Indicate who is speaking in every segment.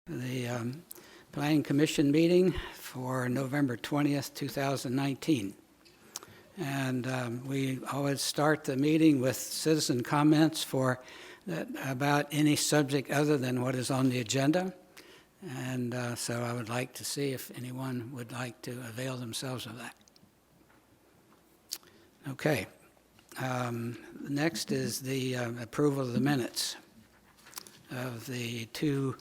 Speaker 1: The Planning Commission meeting for November 20th, 2019. And we always start the meeting with citizen comments about any subject other than what is on the agenda. And so I would like to see if anyone would like to avail themselves of that. Okay. Next is the approval of the minutes of the two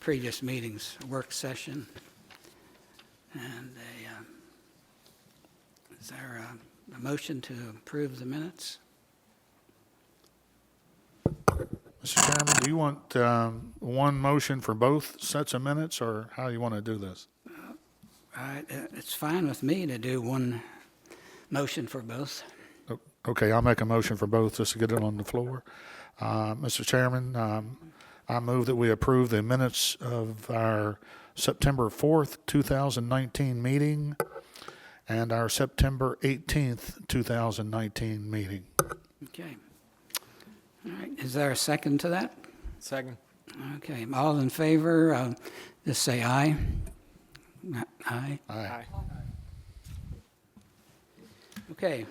Speaker 1: previous meetings, work session, and is there a motion to approve the minutes?
Speaker 2: Mr. Chairman, do you want one motion for both sets of minutes, or how do you want to do this?
Speaker 1: It's fine with me to do one motion for both.
Speaker 2: Okay, I'll make a motion for both just to get it on the floor. Mr. Chairman, I move that we approve the minutes of our September 4th, 2019 meeting and our September 18th, 2019 meeting.
Speaker 1: Okay. All right. Is there a second to that?
Speaker 3: Second.
Speaker 1: Okay. All in favor, just say aye. Aye.
Speaker 2: Aye. Okay.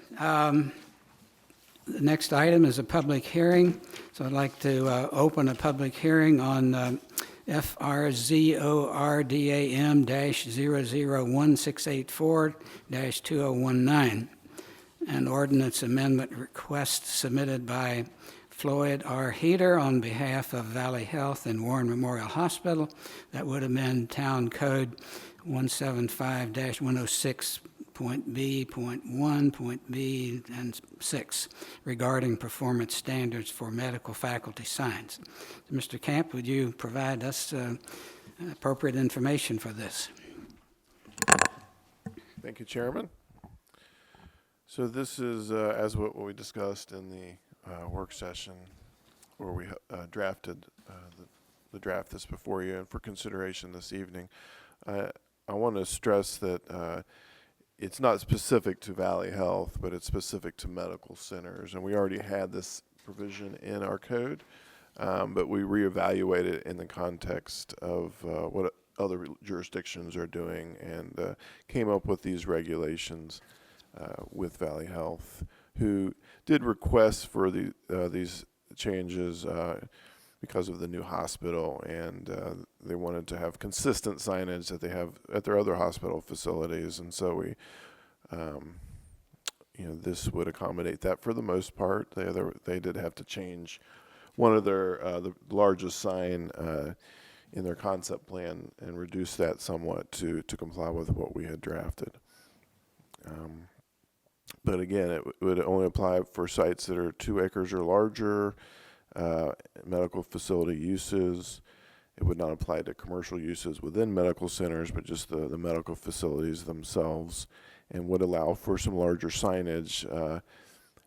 Speaker 1: The next item is a public hearing. So I'd like to open a public hearing on FRZORDAM-001684-2019, an ordinance amendment request submitted by Floyd R. Heater on behalf of Valley Health and Warren Memorial Hospital that would amend Town Code 175-106. Point B, point 1, point B, and 6 regarding performance standards for medical faculty signs. Mr. Camp, would you provide us appropriate information for this?
Speaker 4: Thank you, Chairman. So this is, as what we discussed in the work session where we drafted the draft that's before you and for consideration this evening. I want to stress that it's not specific to Valley Health, but it's specific to medical centers. And we already had this provision in our code, but we reevaluated it in the context of what other jurisdictions are doing and came up with these regulations with Valley Health, who did request for these changes because of the new hospital, and they wanted to have consistent signage that they have at their other hospital facilities, and so we, this would accommodate that for the most part. They did have to change one of their the largest sign in their concept plan and reduce that somewhat to comply with what we had drafted. But again, it would only apply for sites that are 2 acres or larger. Medical facility uses. It would not apply to commercial uses within medical centers, but just the medical facilities themselves, and would allow for some larger signage,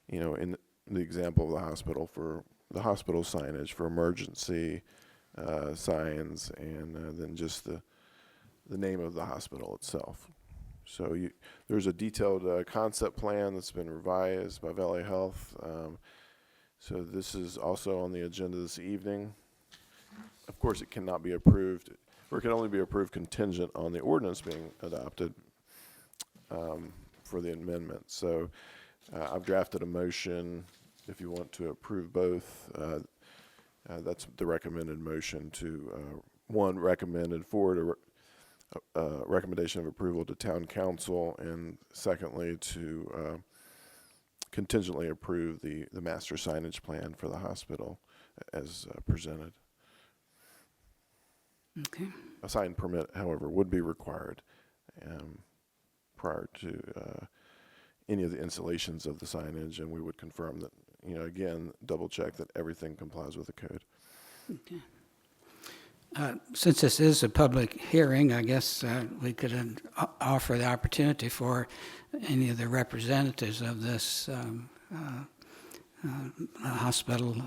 Speaker 4: in the example of the hospital, for the hospital signage for emergency signs, and then just the name of the hospital itself. So there's a detailed concept plan that's been revised by Valley Health. So this is also on the agenda this evening. Of course, it cannot be approved, or it can only be approved contingent on the ordinance being adopted for the amendment. So I've drafted a motion if you want to approve both. That's the recommended motion to, one, recommended forward a recommendation of approval to Town Council, and secondly, to contingently approve the master signage plan for the hospital as presented.
Speaker 1: Okay.
Speaker 4: A sign permit, however, would be required prior to any of the installations of the signage, and we would confirm that, again, double check that everything complies with the code.
Speaker 1: Okay. Since this is a public hearing, I guess we could offer the opportunity for any of the representatives of this hospital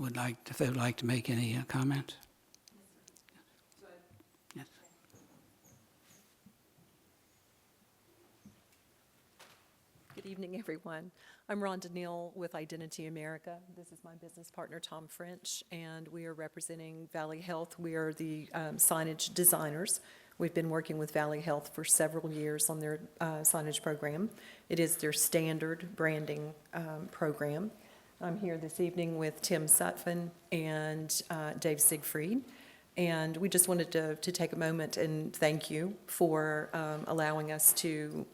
Speaker 1: if they would like to make any comments. Yes.
Speaker 5: Good evening,
Speaker 3: everyone. I'm Rhonda Neal with Identity America. This is my business partner, Tom French, and we are representing Valley Health. We are the signage designers. We've been working with Valley Health for several years on their signage program. It is their standard branding program. I'm here this evening with Tim Sutphin and Dave Siegfried. And we just wanted to take a moment and thank you for allowing us to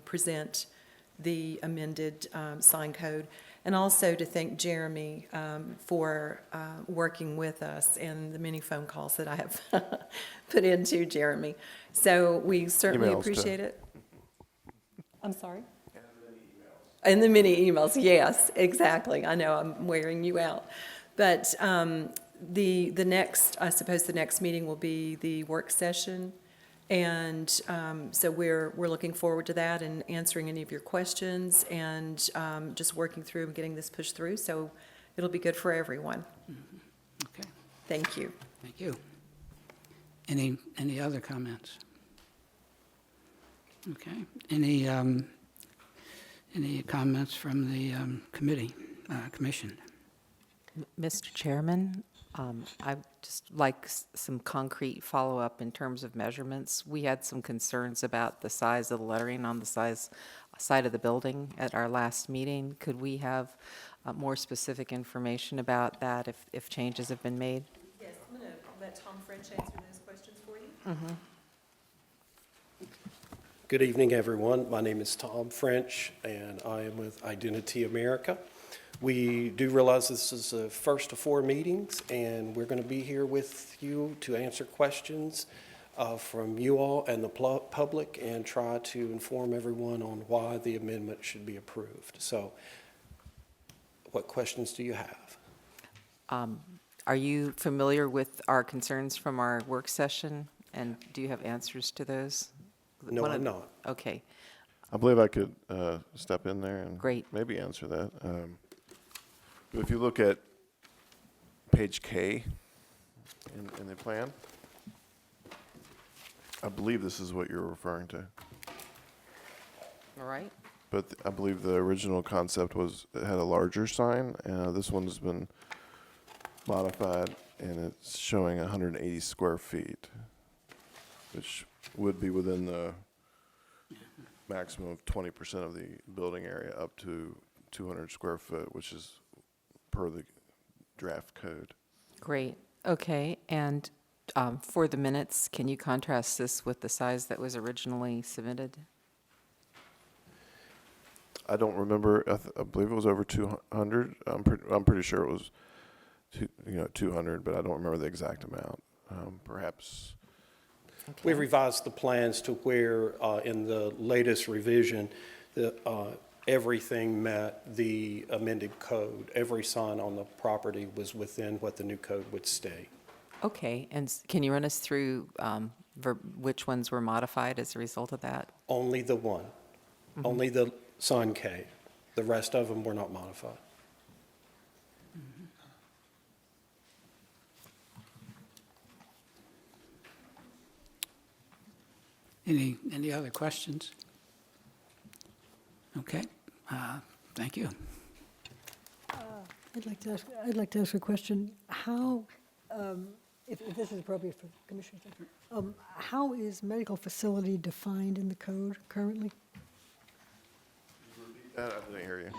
Speaker 3: present the amended sign code, and also to thank Jeremy for working with us and the many phone calls that I have put into Jeremy. So we certainly
Speaker 4: Emails,
Speaker 3: appreciate it. I'm sorry? And the many emails, yes, exactly. I know I'm wearing you out. But the next, I suppose the next meeting will be the work session. And so we're looking forward to that and answering any of your questions and just working through and getting this pushed through. So it'll be good for everyone.
Speaker 1: Okay,
Speaker 3: Thank you.
Speaker 1: thank you. Any other comments? Okay, any comments from the commission?
Speaker 5: Mr. Chairman, I'd just like some concrete follow-up in terms of measurements. We had some concerns about the size of the lettering on the side of the building at our last meeting. Could we have more specific information about that if changes have been made?
Speaker 3: Yes, I'm going to let Tom French answer those questions for you.
Speaker 6: Good evening, everyone. My name is Tom French, and I am with Identity America. We do realize this is the first of 4 meetings, and we're going to be here with you to answer questions from you all and the public and try to inform everyone on why the amendment should be approved. So what questions do you have?
Speaker 5: Are you familiar with our concerns from our work session, and do you have answers to those?
Speaker 6: No, I'm not.
Speaker 5: Okay,
Speaker 4: I believe I could step in there and
Speaker 5: Great.
Speaker 4: maybe answer that. If you look at page K in the plan, I believe this is what you're referring to.
Speaker 5: all right.
Speaker 4: But I believe the original concept was it had a larger sign. This one's been modified, and it's showing 180 square feet, which would be within the maximum of 20% of the building area up to 200 square foot, which is per the draft code.
Speaker 5: Great, okay, and for the minutes, can you contrast this with the size that was originally submitted?
Speaker 4: I don't remember. I believe it was over 200. I'm pretty sure it was 200, but I don't remember the exact amount. Perhaps.
Speaker 6: We revised the plans to where in the latest revision, everything met the amended code. Every sign on the property was within what the new code would state.
Speaker 5: Okay, and can you run us through which ones were modified as a result of that?
Speaker 6: Only the one, only the sign K. The rest of them were not modified.
Speaker 1: Any other questions? Okay, thank you.
Speaker 7: I'd like to ask a question. How, if this is appropriate for Commissioner, how is medical facility defined in the code currently?
Speaker 4: I didn't hear you.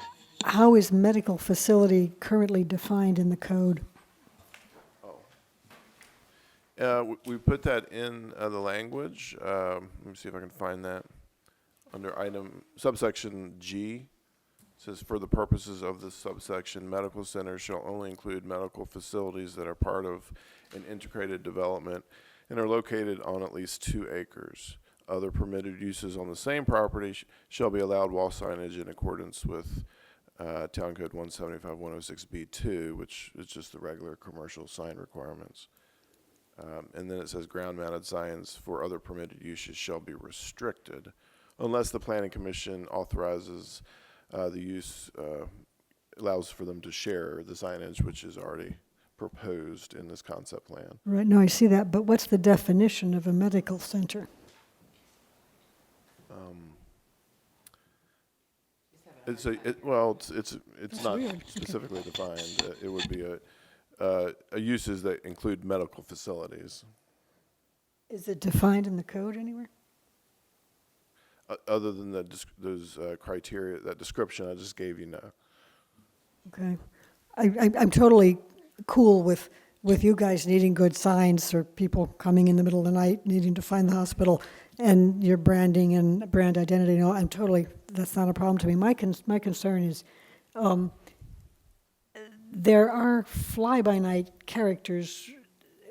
Speaker 7: How is medical facility currently defined in the code?
Speaker 4: We put that in the language. Let me see if I can find that. Under subsection G, it says, for the purposes of this subsection, medical centers shall only include medical facilities that are part of an integrated development and are located on at least 2 acres. Other permitted uses on the same property shall be allowed wall signage in accordance with Town Code 175-106B2, which is just the regular commercial sign requirements. And then it says ground-mounted signs for other permitted uses shall be restricted unless the Planning Commission authorizes the use, allows for them to share the signage, which is already proposed in this concept plan.
Speaker 7: Right, no, I see that, but what's the definition of a medical center?
Speaker 4: It's not
Speaker 7: weird. Okay.
Speaker 4: specifically defined. It would be a uses that include medical facilities.
Speaker 7: Is it defined in the code anywhere?
Speaker 4: Other than those criteria, that description I just gave you, no.
Speaker 7: Okay. I'm totally cool with you guys needing good signs or people coming in the middle of the night needing to find the hospital and your branding and brand identity and all. That's not a problem to me. My concern is there are fly-by-night characters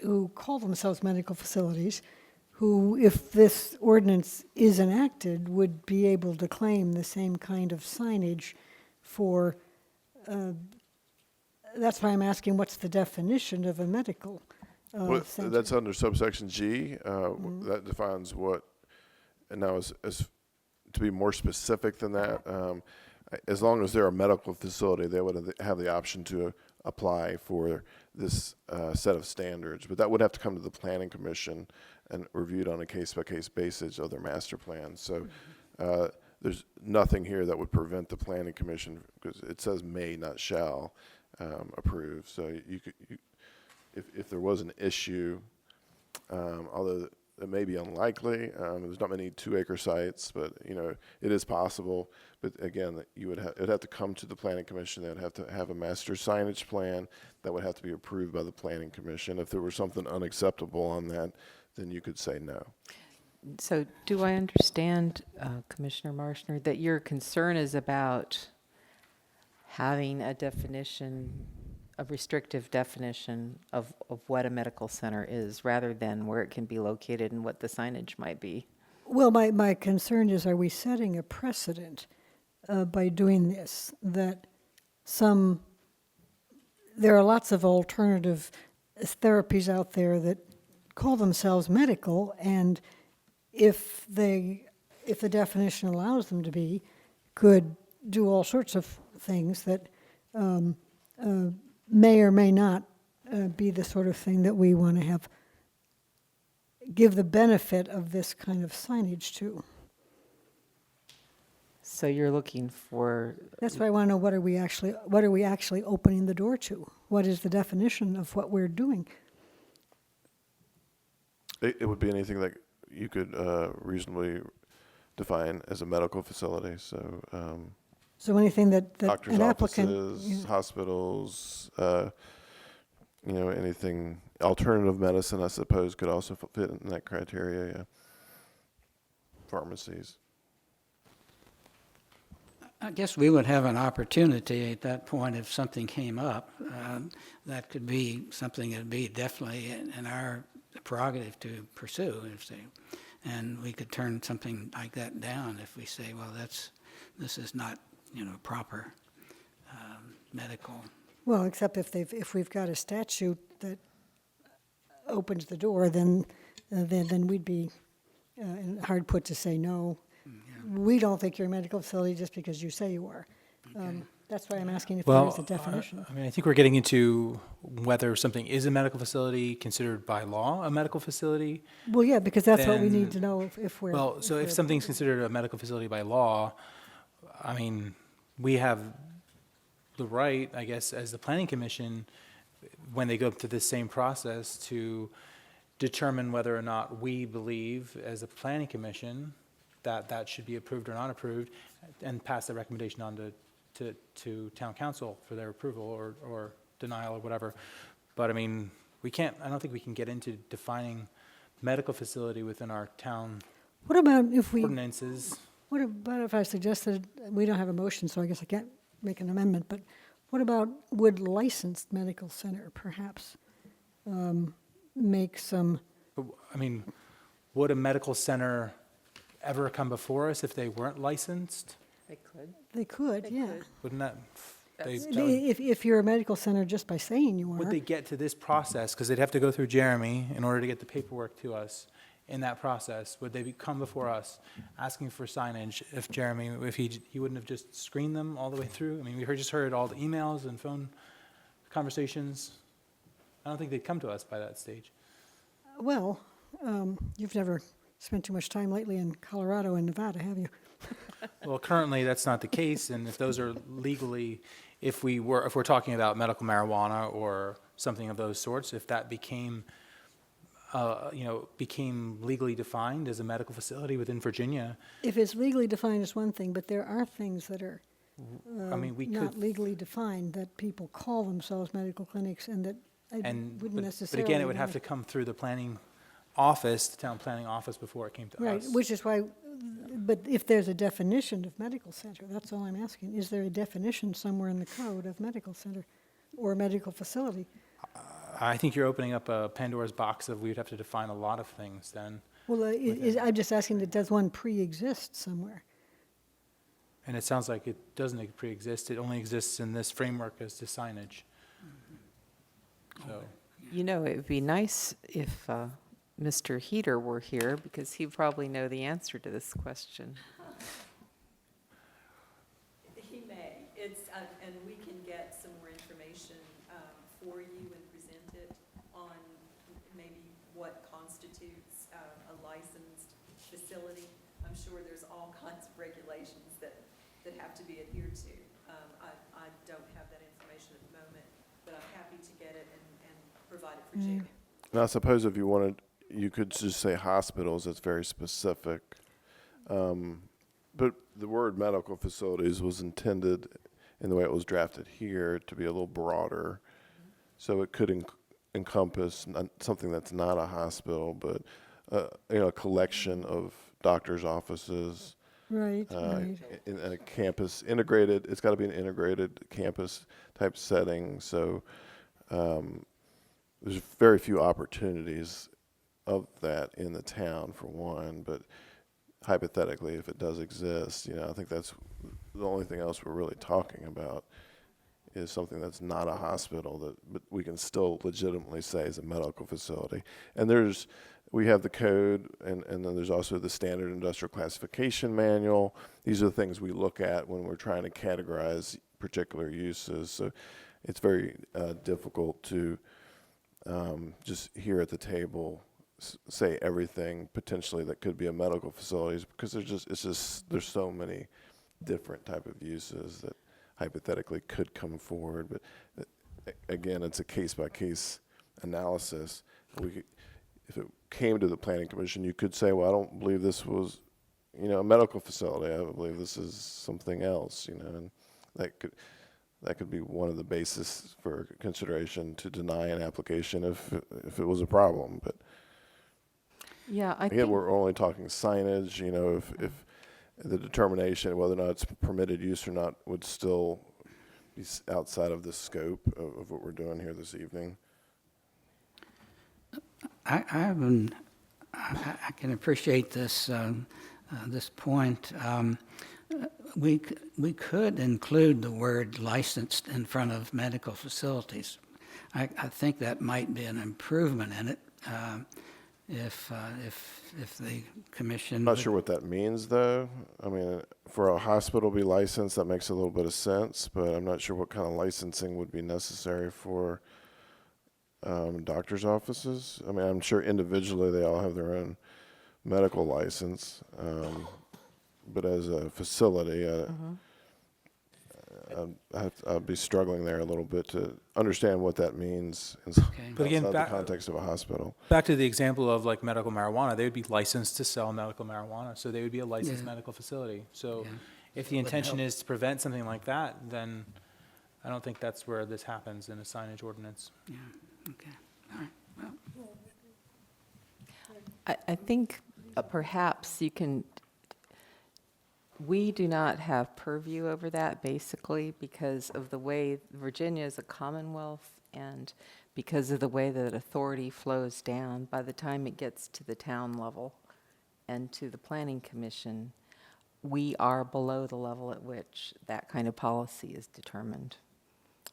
Speaker 7: who call themselves medical facilities who, if this ordinance is enacted, would be able to claim the same kind of signage for, that's why I'm asking what's the definition of a medical center?
Speaker 4: That's under subsection G. That defines what, and now as to be more specific than that, as long as they're a medical facility, they would have the option to apply for this set of standards. But that would have to come to the Planning Commission and reviewed on a case-by-case basis of their master plan. So there's nothing here that would prevent the Planning Commission, because it says may, not shall, approve. So if there was an issue, although it may be unlikely, there's not many 2-acre sites, but it is possible. But again, it'd have to come to the Planning Commission. They'd have to have a master signage plan that would have to be approved by the Planning Commission. If there was something unacceptable on that, then you could say no.
Speaker 5: So do I understand, Commissioner Marshner, that your concern is about having a definition, a restrictive definition of what a medical center is, rather than where it can be located and what the signage might be?
Speaker 7: Well, my concern is, are we setting a precedent by doing this, that there are lots of alternative therapies out there that call themselves medical, and if the definition allows them to be, could do all sorts of things that may or may not be the sort of thing that we want to give the benefit of this kind of signage to.
Speaker 5: So you're looking for,
Speaker 7: That's why I want to know, what are we actually opening the door to? What is the definition of what we're doing?
Speaker 4: It would be anything that you could reasonably define as a medical facility.
Speaker 7: So anything that
Speaker 4: Doctors'
Speaker 7: an applicant,
Speaker 4: offices, hospitals, anything, alternative medicine, I suppose, could also fit in that criteria, yeah. Pharmacies.
Speaker 1: I guess we would have an opportunity at that point if something came up. That could be something that would be definitely in our prerogative to pursue. And we could turn something like that down if we say, well, this is not proper medical.
Speaker 7: well, except if we've got a statute that opens the door, then we'd be hard put to say no. We don't think you're a medical facility just because you say you are. That's why I'm asking if there is a definition.
Speaker 8: I think we're getting into whether something is a medical facility considered by law a medical facility.
Speaker 7: Well, yeah, because that's what we
Speaker 8: then-
Speaker 7: need to know if we're.
Speaker 8: Well, so if something's considered a medical facility by law, we have the right, I guess, as the Planning Commission, when they go through this same process, to determine whether or not we believe, as a Planning Commission, that should be approved or not approved, and pass the recommendation on to Town Council for their approval or denial or whatever. But I don't think we can get into defining medical facility within our town
Speaker 7: What about if we?
Speaker 8: ordinances.
Speaker 7: What about if I suggested, we don't have a motion, so I guess I can't make an amendment, but what about would licensed medical center perhaps make some,
Speaker 8: Would a medical center ever come before us if they weren't licensed?
Speaker 5: they could.
Speaker 7: they could, yeah.
Speaker 8: Wouldn't that,
Speaker 7: If you're a medical center just by saying you
Speaker 8: would
Speaker 7: are,
Speaker 8: they get to this process, because they'd have to go through Jeremy in order to get the paperwork to us in that process? Would they come before us asking for signage if Jeremy, if he wouldn't have just screened them all the way through? We just heard all the emails and phone conversations. I don't think they'd come to us by that stage.
Speaker 7: well, you've never spent too much time lately in Colorado and Nevada, have you?
Speaker 8: Well, currently, that's not the case, and if those are legally, if we're talking about medical marijuana or something of those sorts, if that became legally defined as a medical facility within Virginia,
Speaker 7: If it's legally defined is one thing, but there are things that are
Speaker 8: I mean, we
Speaker 7: not
Speaker 8: could,
Speaker 7: legally defined that people call themselves medical clinics and that I wouldn't
Speaker 8: but
Speaker 7: necessarily.
Speaker 8: again, it would have
Speaker 7: want-
Speaker 8: to come through the planning office, the town planning office, before it came to
Speaker 7: Right,
Speaker 8: us.
Speaker 7: which is why, but if there's a definition of medical center, that's all I'm asking. Is there a definition somewhere in the code of medical center or medical facility?
Speaker 8: I think you're opening up a Pandora's box of we'd have to define a lot of things then.
Speaker 7: Well, I'm just asking, does one pre-exist somewhere?
Speaker 8: And it sounds like it doesn't pre-exist. It only exists in this framework as to signage. So,
Speaker 5: You know, it would be nice if Mr. Heater were here, because he'd probably know the answer to this question.
Speaker 3: He may. And we can get some more information for you and present it on maybe what constitutes a licensed facility. I'm sure there's all kinds of regulations that have to be adhered to. I don't have that information at the moment, but I'm happy to get it and provide it for Jamie.
Speaker 4: And I suppose if you wanted, you could just say hospitals, it's very specific. But the word medical facilities was intended, in the way it was drafted here, to be a little broader. So it could encompass something that's not a hospital, but a collection of doctors' offices,
Speaker 7: Right, right.
Speaker 4: in a campus integrated. It's got to be an integrated campus type setting. So there's very few opportunities of that in the town, for one. But hypothetically, if it does exist, I think that's the only thing else we're really talking about is something that's not a hospital but we can still legitimately say is a medical facility. And we have the code, and then there's also the standard industrial classification manual. These are the things we look at when we're trying to categorize particular uses. So it's very difficult to just here at the table say everything potentially that could be a medical facilities, because there's so many different type of uses that hypothetically could come forward. But again, it's a case-by-case analysis. If it came to the Planning Commission, you could say, well, I don't believe this was, a medical facility. I believe this is something else, and that could be one of the basis for consideration to deny an application if it was a problem. But
Speaker 5: Yeah, I
Speaker 4: again,
Speaker 5: think,
Speaker 4: we're only talking signage. If the determination whether or not it's permitted use or not would still be outside of the scope of what we're doing here this evening.
Speaker 1: I can appreciate this point. We could include the word licensed in front of medical facilities. I think that might be an improvement in it if the commission.
Speaker 4: I'm not
Speaker 1: would-
Speaker 4: sure what that means, though. I mean, for a hospital to be licensed, that makes a little bit of sense, but I'm not sure what kind of licensing would be necessary for doctors' offices. I mean, I'm sure individually they all have their own medical license, but as a facility, I'd be struggling there a little bit to understand what that means
Speaker 1: Okay.
Speaker 8: But again,
Speaker 4: outside the
Speaker 8: back-
Speaker 4: context of a hospital.
Speaker 8: back to the example of like medical marijuana, they would be licensed to sell medical marijuana, so they would be a licensed
Speaker 1: Yeah.
Speaker 8: medical facility. So
Speaker 1: Yeah.
Speaker 8: if the intention is to prevent something like that, then I don't think that's where this happens in a signage ordinance.
Speaker 1: Yeah, okay, all right, well,
Speaker 5: I think perhaps we do not have purview over that, basically, because of the way Virginia is a commonwealth, and because of the way that authority flows down. By the time it gets to the town level and to the planning commission, we are below the level at which that kind of policy is determined.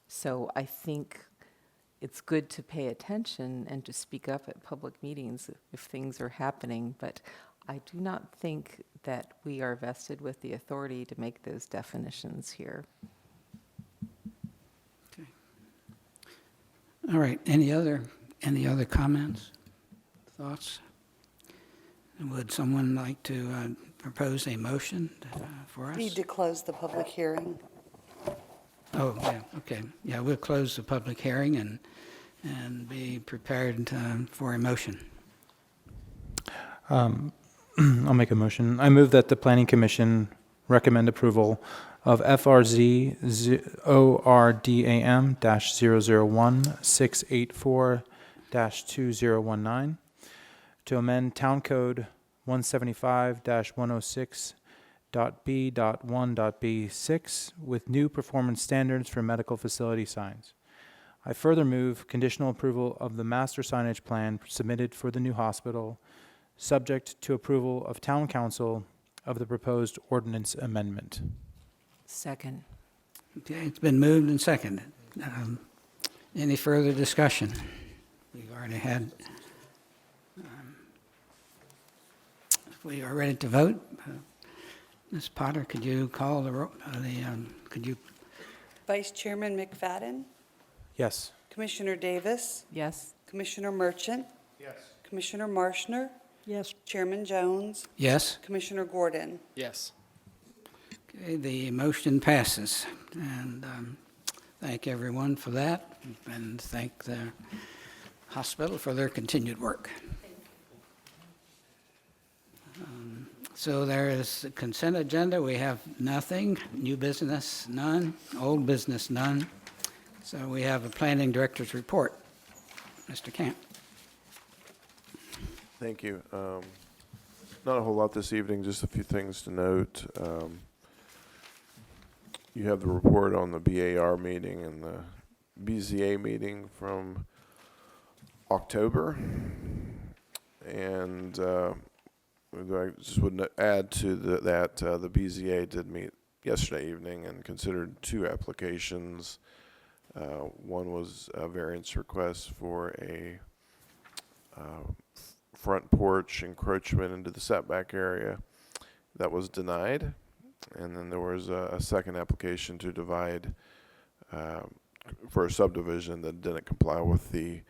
Speaker 5: So I think it's good to pay attention and to speak up at public meetings if things are happening, but I do not think that we are vested with the authority to make those definitions here.
Speaker 1: okay. All right, any other comments, thoughts? Would someone like to propose a motion for us?
Speaker 9: Need to close the public hearing.
Speaker 1: Oh, yeah, okay. Yeah, we'll close the public hearing and be prepared for a motion.
Speaker 8: I'll make a motion. I move that the Planning Commission recommend approval of FRZ ORDAM-001-684-2019 to amend Town Code 175-106.B.1.B6 with new performance standards for medical facility signs. I further move conditional approval of the master signage plan submitted for the new hospital, subject to approval of Town Council of the proposed ordinance amendment.
Speaker 5: Second.
Speaker 1: Okay, it's been moved and seconded. Any further discussion? We've already had. We are ready to vote. Ms. Potter, could you call the roll? Could you?
Speaker 9: Vice Chairman McFadden,
Speaker 8: Yes.
Speaker 9: Commissioner Davis,
Speaker 5: Yes.
Speaker 9: Commissioner Merchant. Yes. Commissioner Marshner,
Speaker 7: Yes.
Speaker 9: Chairman Jones,
Speaker 1: Yes.
Speaker 9: Commissioner Gordon.
Speaker 10: Yes.
Speaker 1: Okay, the motion passes. And thank everyone for that, and thank the hospital for their continued work. So there is the consent agenda. We have nothing. New business, none. Old business, none. So we have a planning director's report. Mr. Camp.
Speaker 4: Thank you. Not a whole lot this evening, just a few things to note. You have the report on the BAR meeting and the BZA meeting from October. And I just would add to that the BZA did meet yesterday evening and considered two applications. One was a variance request for a front porch encroachment into the setback area that was denied. And then there was a second application to divide for a subdivision that didn't comply with the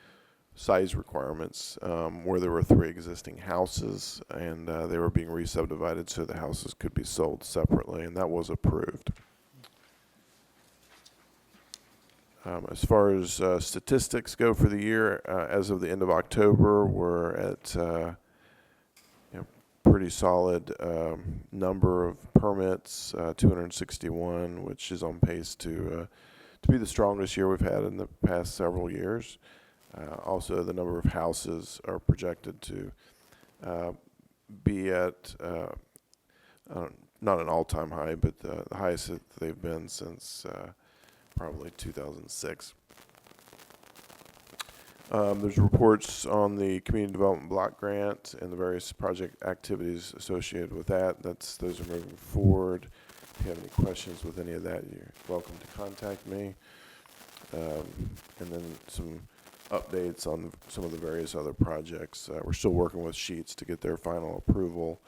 Speaker 4: size requirements, where there were 3 existing houses and they were being re-subdivided so the houses could be sold separately, and that was approved. As far as statistics go for the year, as of the end of October, we're at pretty solid number of permits, 261, which is on pace to be the strongest year we've had in the past several years. Also, the number of houses are projected to be at not an all-time high, but the highest that they've been since probably 2006. There's reports on the Community Development Block Grant and the various project activities associated with that. Those are moving forward. If you have any questions with any of that, you're welcome to contact me. And then some updates on some of the various other projects. We're still working with Sheets to get their final approval.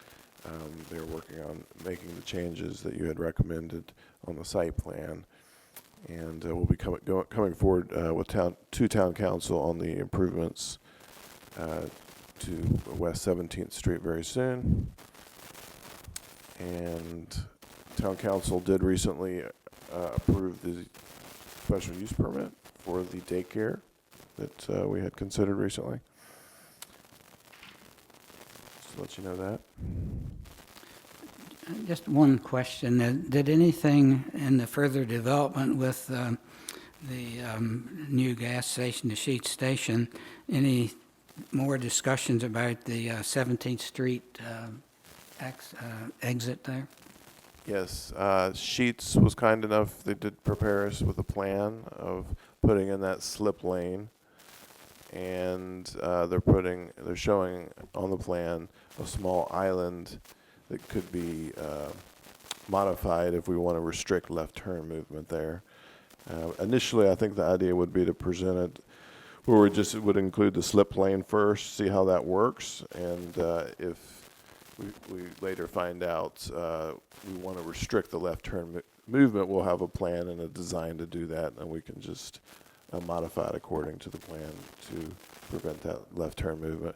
Speaker 4: They're working on making the changes that you had recommended on the site plan. And we'll be coming forward with to Town Council on the improvements to West 17th Street very soon. And Town Council did recently approve the special use permit for the daycare that we had considered recently. Just to let you know that.
Speaker 1: Just one question. Did anything in the further development with the new gas station, the Sheets Station, any more discussions about the 17th Street exit there?
Speaker 4: Yes, Sheets was kind enough, they did prepare us with a plan of putting in that slip lane. And they're showing on the plan a small island that could be modified if we want to restrict left turn movement there. Initially, I think the idea would be to present it where we just would include the slip lane first, see how that works, and if we later find out we want to restrict the left turn movement, we'll have a plan and a design to do that, and we can just modify it according to the plan to prevent that left turn movement.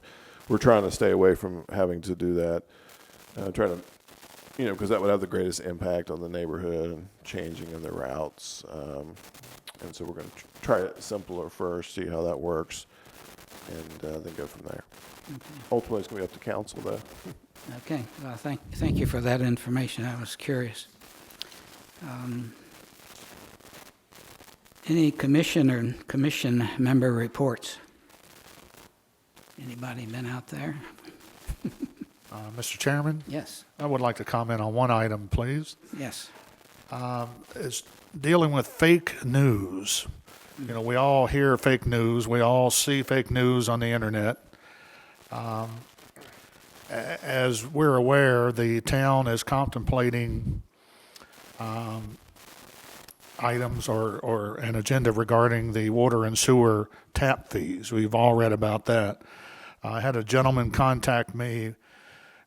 Speaker 4: we're trying to stay away from having to do that. Trying to, because that would have the greatest impact on the neighborhood and changing in the routes. And so we're going to try it simpler first, see how that works, and then go from there. Ultimately, it's going to be up to council, though.
Speaker 1: Okay, well, thank you for that information. I was curious. Any commission member reports? Anybody been out there?
Speaker 2: Mr. Chairman,
Speaker 1: Yes,
Speaker 2: I would like to comment on one item, please.
Speaker 1: yes.
Speaker 2: Is dealing with fake news. We all hear fake news. We all see fake news on the internet. As we're aware, the town is contemplating items or an agenda regarding the water and sewer tap fees. We've all read about that. I had a gentleman contact me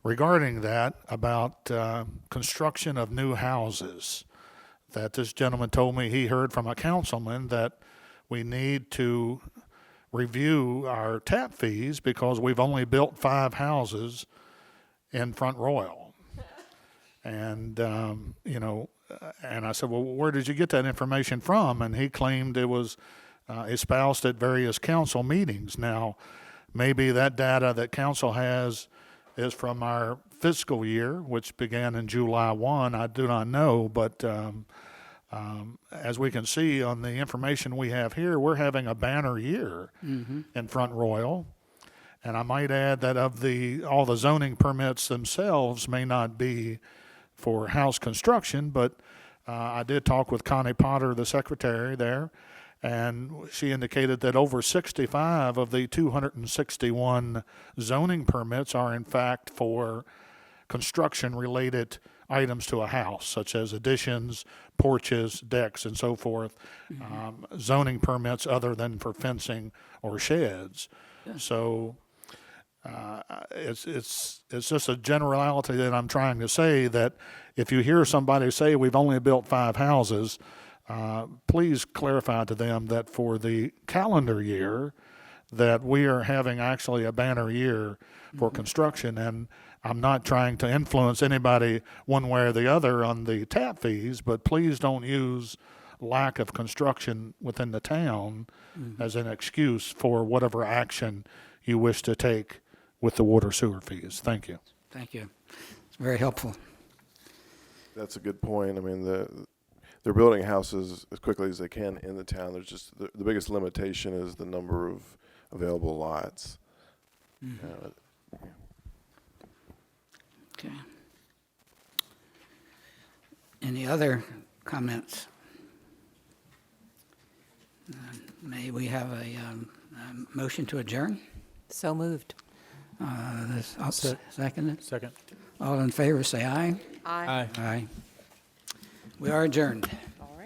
Speaker 2: regarding that about construction of new houses. That this gentleman told me he heard from a councilman that we need to review our tap fees because we've only built 5 houses in Front Royal. And, and I said, well, where did you get that information from? And he claimed it was espoused at various council meetings. Now, maybe that data that council has is from our fiscal year, which began in July 1. I do not know, but as we can see on the information we have here, we're having a banner year in Front Royal. And I might add that of all the zoning permits themselves may not be for house construction, but I did talk with Connie Potter, the secretary there, and she indicated that over 65 of the 261 zoning permits are in fact for construction-related items to a house, such as additions, porches, decks, and so forth. Zoning permits other than for fencing or sheds. So it's just a generality that I'm trying to say, that if you hear somebody say we've only built 5 houses, please clarify to them that for the calendar year that we are having actually a banner year for construction. And I'm not trying to influence anybody one way or the other on the tap fees, but please don't use lack of construction within the town as an excuse for whatever action you wish to take with the water sewer fees. Thank you.
Speaker 1: Thank you. It's very helpful.
Speaker 4: That's a good point. I mean, they're building houses as quickly as they can in the town. There's just the biggest limitation is the number of available lots.
Speaker 1: Okay. Any other comments? May we have a motion to adjourn?
Speaker 5: So moved.
Speaker 1: Second?
Speaker 8: Second.
Speaker 1: All in favor, say aye.
Speaker 5: Aye.
Speaker 8: Aye.
Speaker 1: Aye. We are adjourned.